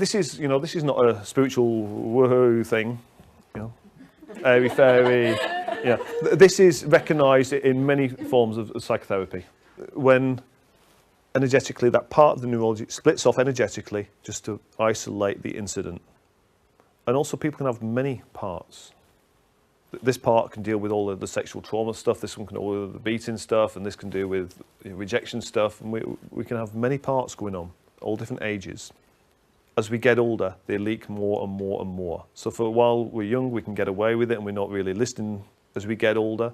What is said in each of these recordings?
this is, you know, this is not a spiritual woohoo thing, you know, airy fairy. Yeah, this is recognised in many forms of psychotherapy. When energetically that part of the neurology splits off energetically just to isolate the incident. And also people can have many parts. This part can deal with all of the sexual trauma stuff, this one can deal with the beating stuff, and this can deal with rejection stuff, and we can have many parts going on, all different ages. As we get older, they leak more and more and more. So for a while we're young, we can get away with it and we're not really listening. As we get older,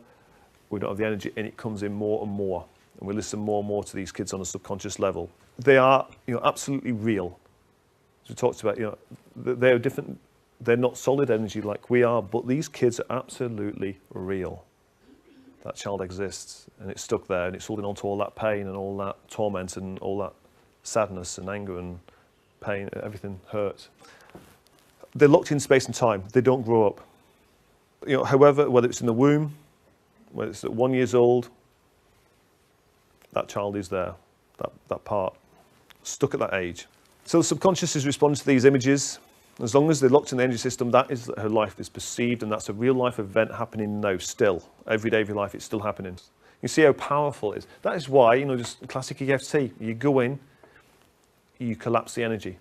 we don't have the energy and it comes in more and more. And we listen more and more to these kids on a subconscious level. They are, you know, absolutely real. As we talked about, you know, they're different. They're not solid energy like we are, but these kids are absolutely real. That child exists and it's stuck there and it's holding on to all that pain and all that torment and all that sadness and anger and pain, everything hurts. They're locked in space and time. They don't grow up. You know, however, whether it's in the womb, whether it's at 1 year old, that child is there, that part, stuck at that age. So the subconscious is responding to these images. As long as they're locked in the energy system, that is that her life is perceived, and that's a real life event happening now, still. Every day of your life, it's still happening. You see how powerful it is. That is why, you know, just classic EFT, you go in, you collapse the energy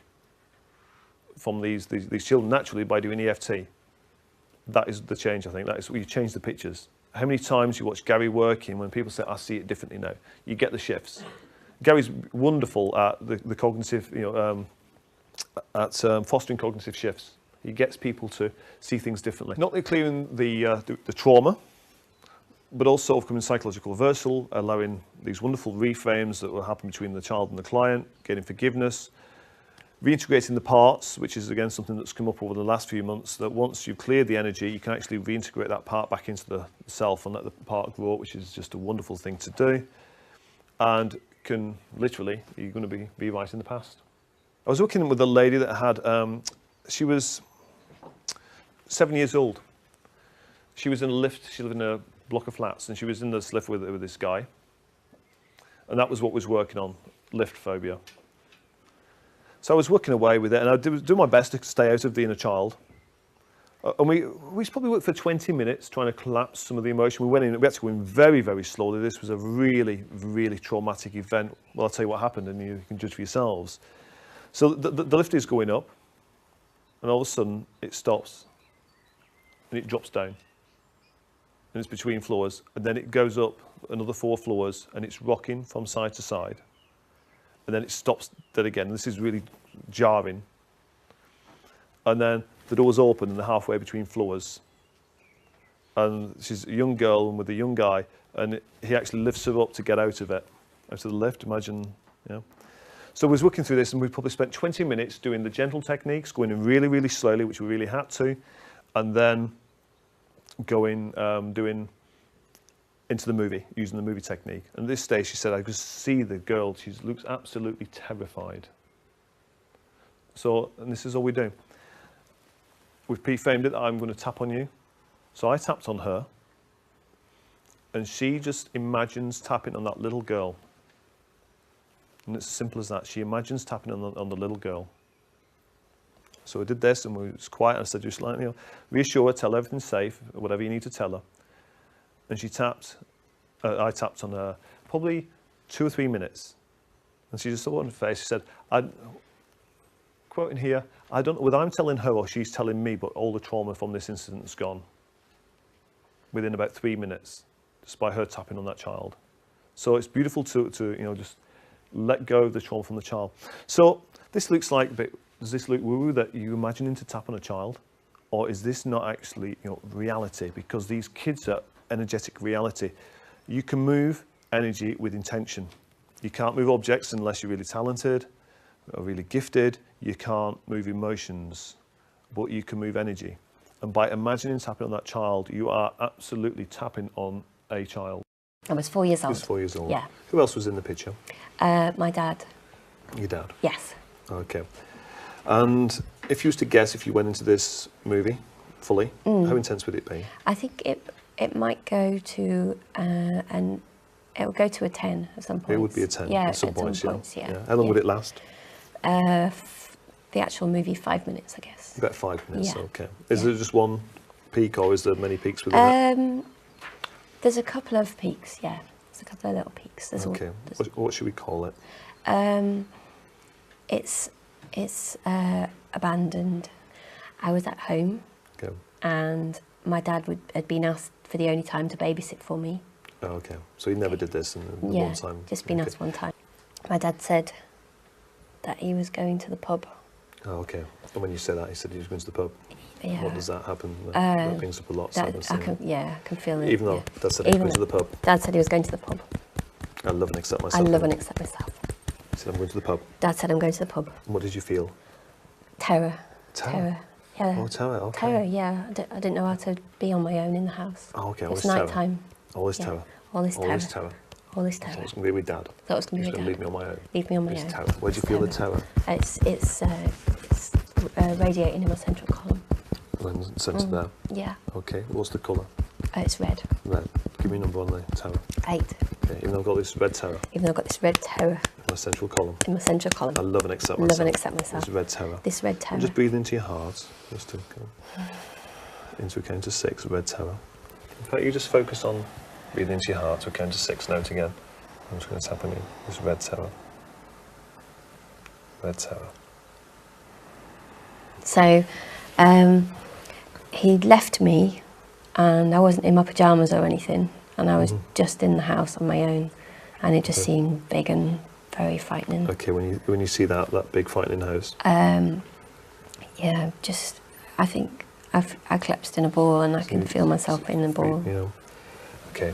from these children naturally by doing EFT. That is the change, I think. That is where you change the pictures. How many times you watch Gary working when people say, I see it differently now. You get the shifts. Gary's wonderful at the cognitive, you know, at fostering cognitive shifts. He gets people to see things differently. Not only clearing the trauma, but also overcoming psychological reversal, allowing these wonderful reframes that will happen between the child and the client, getting forgiveness, reintegrating the parts, which is again something that's come up over the last few months, that once you've cleared the energy, you can actually reintegrate that part back into the self and let the part grow, which is just a wonderful thing to do. And can literally, you're going to be rewriting the past. I was working with a lady that had, she was 7 years old. She was in a lift, she lived in a block of flats, and she was in this lift with this guy. And that was what was working on, lift phobia. So I was working away with it, and I was doing my best to stay out of the inner child. And we probably worked for 20 minutes trying to collapse some of the emotion. We had to go in very, very slowly. This was a really, really traumatic event. Well, I'll tell you what happened, and you can judge for yourselves. So the lift is going up, and all of a sudden it stops, and it drops down. And it's between floors, and then it goes up another 4 floors, and it's rocking from side to side. And then it stops dead again. This is really jarring. And then the doors open and they're halfway between floors. And she's a young girl and with a young guy, and he actually lifts her up to get out of it, out of the lift, imagine, you know. So we was working through this, and we probably spent 20 minutes doing the gentle techniques, going in really, really slowly, which we really had to, and then going, doing into the movie, using the movie technique. And at this stage, she said, I could see the girl, she looks absolutely terrified. So, and this is all we do. We've pre-framed it, I'm going to tap on you. So I tapped on her, and she just imagines tapping on that little girl. And it's as simple as that. She imagines tapping on the little girl. So we did this, and we was quiet, and I said, just like, you know, reassure her, tell her everything's safe, whatever you need to tell her. And she tapped, I tapped on her, probably 2 or 3 minutes. And she just saw it on her face. She said, quoting here, I don't know whether I'm telling her or she's telling me, but all the trauma from this incident's gone within about 3 minutes, just by her tapping on that child. So it's beautiful to you know, just let go of the trauma from the child. So this looks like a bit, does this look woo-woo that you're imagining to tap on a child? Or is this not actually, you know, reality? Because these kids are energetic reality. You can move energy with intention. You can't move objects unless you're really talented or really gifted. You can't move emotions, but you can move energy. And by imagining tapping on that child, you are absolutely tapping on a child. I was 4 years old. He was 4 years old. Yeah. Who else was in the picture? My dad. Your dad? Yes. Okay. And if you was to guess, if you went into this movie fully, how intense would it be? I think it might go to it will go to a 10 at some point. It would be a 10 yeah, at some points, yeah. Yeah. How long would it last? The the actual movie 5 minutes, I guess. About 5 minutes, Yeah. okay. Is there just one peak, or is there many peaks within it? There's a couple of peaks, yeah. There's a couple of little peaks. Okay. What should we call it? It's abandoned. I was at home, Okay. and my dad had been asked for the only time to babysit for me. Oh, okay. So he never did this in the Yeah, one time? just been asked one time. My dad said that he was going to the pub. Oh, okay. And when you said that, he said he was going to the pub. Yeah. What does that happen? That brings up a lot. I can feel it. Even though Dad said he was going to the pub. Dad said he was going to the pub. I love and accept myself. I love and accept myself. He said, I'm going to the pub. Dad said I'm going to the pub. And what did you feel? Terror. Terror? Yeah. Oh, terror, okay. Terror, yeah. I didn't know how to be on my own in the house. Oh, okay. It's night time. All this terror. All this terror. All this terror. All this I terror. thought it was going to be with Dad. Thought it was going to be with Dad. Leave me on my own. Leave me on my It's own. terror. Where do you feel the terror? It's radiating in my central column. Sense there. Yeah. Okay. What's the colour? It's red. Red. Give me a number on the terror. 8. Okay. Even though I've got this red terror. Even though I've got this red terror. In my central column. In my central column. I love and accept myself. Love and accept myself. This red terror. This red terror. And just breathe into your heart. Just to go into a count to 6, red terror. In fact, you just focus on breathing into your heart to a count to 6. Note again. I'm just going to tap on you. This red terror. Red terror. So, he'd left me, and I wasn't in my pyjamas or anything, and I was just in the house on my own, and it just seemed big and very frightening. Okay, when you see that big frightening house. Yeah, just I think I collapsed in a ball, and I can feel myself in a ball. You know. Okay,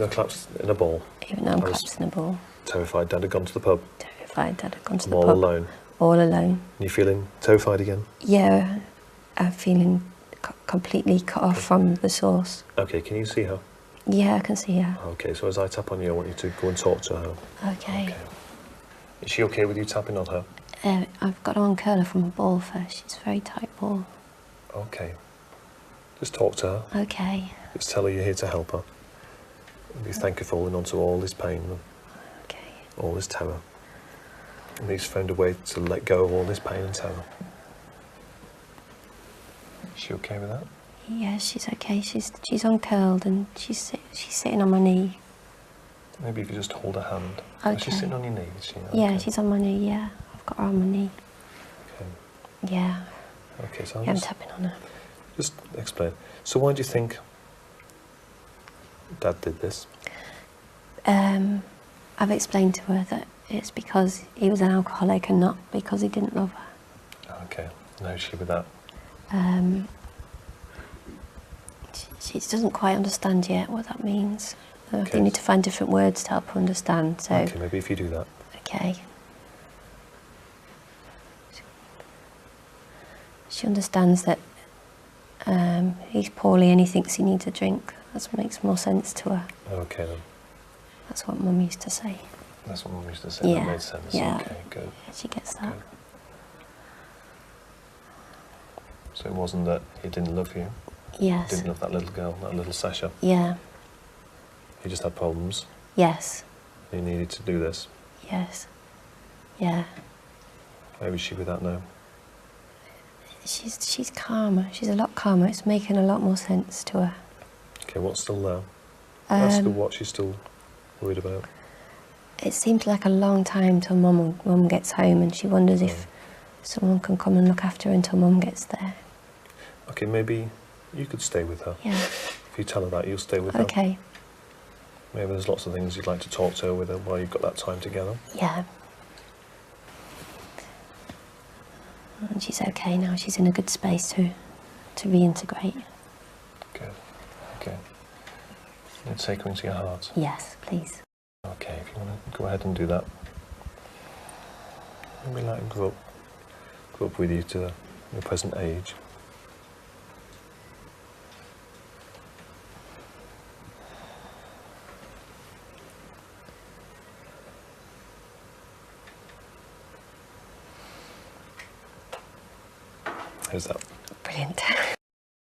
I collapsed in a ball. Even though I'm collapsed in a ball. Terrified. Dad had gone to the pub. Terrified. Dad had gone to the all pub. Alone. All alone. And you feeling terrified again? Yeah, I'm feeling completely cut off from the source. Okay, can you see her? Yeah, I can see her. Okay, so as I tap on you, I want you to go and talk to her. Okay. Is she okay with you tapping on her? I've got to uncurl her from a ball first. She's a very tight ball. Okay. Just talk to her. Okay. Just tell her you're here to help her. Be thankful for holding on to all this pain, Okay. all this terror. And he's found a way to let go of all this pain and terror. Is she okay with that? Yeah, she's okay. She's uncurled, and she's sitting on my knee. Maybe if you just hold her hand. Okay. She's sitting on your knee, is she? Yeah, Okay. she's on my knee. Yeah, I've got her on my knee. Okay. Yeah. Okay, so I'm tapping on her. Just explain. So why do you think Dad did this? I've explained to her that it's because he was an alcoholic and not because he didn't love her. Okay, no issue with that. She doesn't quite understand yet what that means. I Okay. think need to find different words to help her understand. So, Okay, maybe if you do that. okay. She understands that he's poorly and he thinks he needs a drink. That makes more sense to her. Okay then. That's what Mum used to say. That's what Mum used to say. Yeah. That made sense. Yeah. Okay, good. She gets that. Good. So it wasn't that he didn't love you. Yes. Didn't love that little girl, that little Sasha. Yeah. He just had problems. Yes. He needed to do this. Yes. Yeah. Where is she with that now? She's calmer. She's a lot calmer. It's making a lot more sense to her. Okay, what's still there? That's still what she's still worried about. It seems like a long time till Mum gets home, and she wonders if someone can come and look after her until Mum gets there. Okay, maybe you could stay with her. Yeah. If you tell her that, you'll stay with her. Okay. Maybe there's lots of things you'd like to talk to her with her while you've got that time together. Yeah. And she's okay now. She's in a good space to reintegrate. Good. Okay. You take her into your heart. Yes, please. Okay, if you want to go ahead and do that. Maybe let him grow up with you to your present age. How's that? Brilliant.